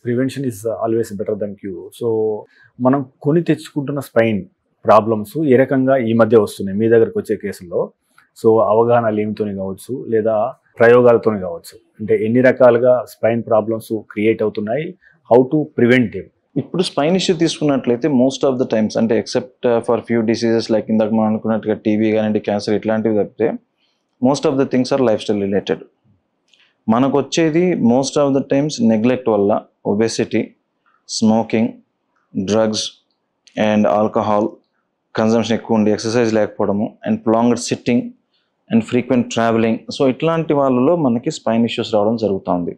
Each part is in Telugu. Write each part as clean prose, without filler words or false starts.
Prevention is always better than cure. So మనం కొని తెచ్చుకుంటున్న స్పైన్ ప్రాబ్లమ్స్ ఏ రకంగా ఈ మధ్య వస్తున్నాయి మీ దగ్గరకు వచ్చే కేసుల్లో? సో అవగాహన లేమితోని కావచ్చు, లేదా ప్రయోగాలతోని కావచ్చు, అంటే ఎన్ని రకాలుగా స్పైన్ ప్రాబ్లమ్స్ క్రియేట్ అవుతున్నాయి, హౌ టు ప్రివెంట్ దెమ్? ఇప్పుడు స్పైన్ ఇష్యూ తీసుకున్నట్లయితే మోస్ట్ ఆఫ్ ద టైమ్స్, అంటే except for few diseases like ఇందాక మనం అనుకున్నట్టుగా టీవీ కానివ్వండి, క్యాన్సర్ ఇట్లాంటివి తప్పితే most of the things are life style related. మనకు వచ్చేది most of the times neglect వల్ల, obesity, smoking, drugs and alcohol consumption ఎక్కువ ఉండి ఎక్సర్సైజ్ లేకపోవడము and prolonged sitting and frequent travelling. So ఇట్లాంటి వాళ్ళలో మనకి స్పైన్ ఇష్యూస్ రావడం జరుగుతుంది.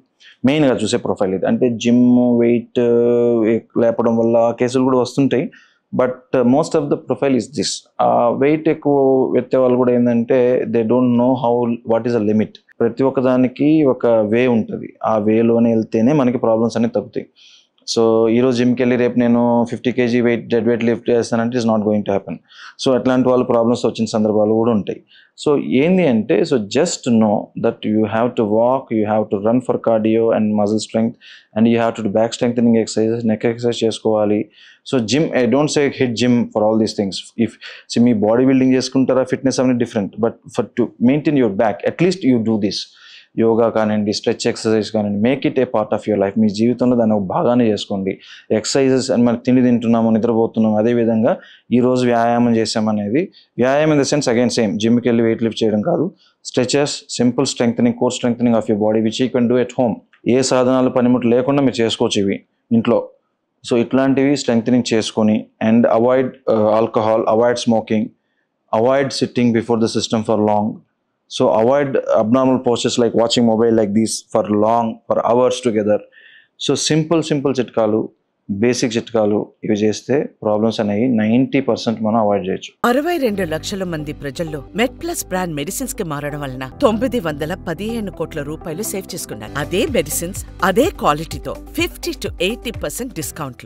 మెయిన్గా చూసే ప్రొఫైల్ ఇది. అంటే జిమ్, వెయిట్ లేపడం వల్ల కేసులు కూడా వస్తుంటాయి, but most of the profile is this. Weight ఎక్కువ ఎత్తే వాళ్ళు కూడా ఏంటంటే they don't know what is a limit. ప్రతి ఒక్కదానికి ఒక వే ఉంటుంది, ఆ వేలోనే వెళ్తేనే మనకి ప్రాబ్లమ్స్ అనేవి తగ్గుతాయి. సో ఈరోజు జిమ్కి వెళ్ళి రేపు నేను 50 kg డెడ్ వెయిట్ లిఫ్ట్ చేస్తానంటే it's not going to happen. So అట్లాంటి వాళ్ళు ప్రాబ్లమ్స్ వచ్చిన సందర్భాలు కూడా ఉంటాయి. సో ఏంది అంటే, so just know that you have to walk, you have to run for cardio and muscle strength, and you have to back strengthening exercises, neck exercise చేసుకోవాలి. So gym, I don't say hit gym for all these things. If మీ బాడీ బిల్డింగ్ చేసుకుంటారా, ఫిట్నెస్ అనేది different, but for to maintain your back at least you do this. Yoga కానివ్వండి, స్ట్రెచ్ ఎక్సర్సైజ్ కానివ్వండి, make it a part of your life. మీ జీవితంలో దాన్ని బాగానే చేసుకోండి. ఎక్సర్సైజెస్ అని మనకి తిండి తింటున్నాము, నిద్రపోతున్నాము, అదేవిధంగా ఈరోజు వ్యాయామం చేసామనేది, వ్యాయామం in the sense again same, జిమ్కి వెళ్ళి వెయిట్ లిఫ్ట్ చేయడం కాదు, stretches, simple strengthening, core strengthening of your body which you can do at home. ఏ సాధనాలు పనిముట్లు లేకుండా మీరు చేసుకోవచ్చు ఇవి ఇంట్లో. సో ఇట్లాంటివి స్ట్రెంగ్థనింగ్ చేసుకొని, and avoid alcohol, avoid smoking, avoid sitting before the system for long. So avoid abnormal postures like watching mobile like this for hours together. So simple చిట్కాలు, బేసిక్ చిట్కాలు ఇవి చేస్తే ప్రాబ్లమ్స్ అనేవి 90% మనం అవాయిడ్ చేయొచ్చు. 62 లక్షల మంది ప్రజల్లో మెడ్ ప్లస్ బ్రాండ్ మెడిసిన్స్ కి మారడం వలన 915 కోట్ల రూపాయలు సేవ్ చేసుకున్నారు. అదే మెడిసిన్స్ అదే క్వాలిటీతో 50 to 80% డిస్కౌంట్లు.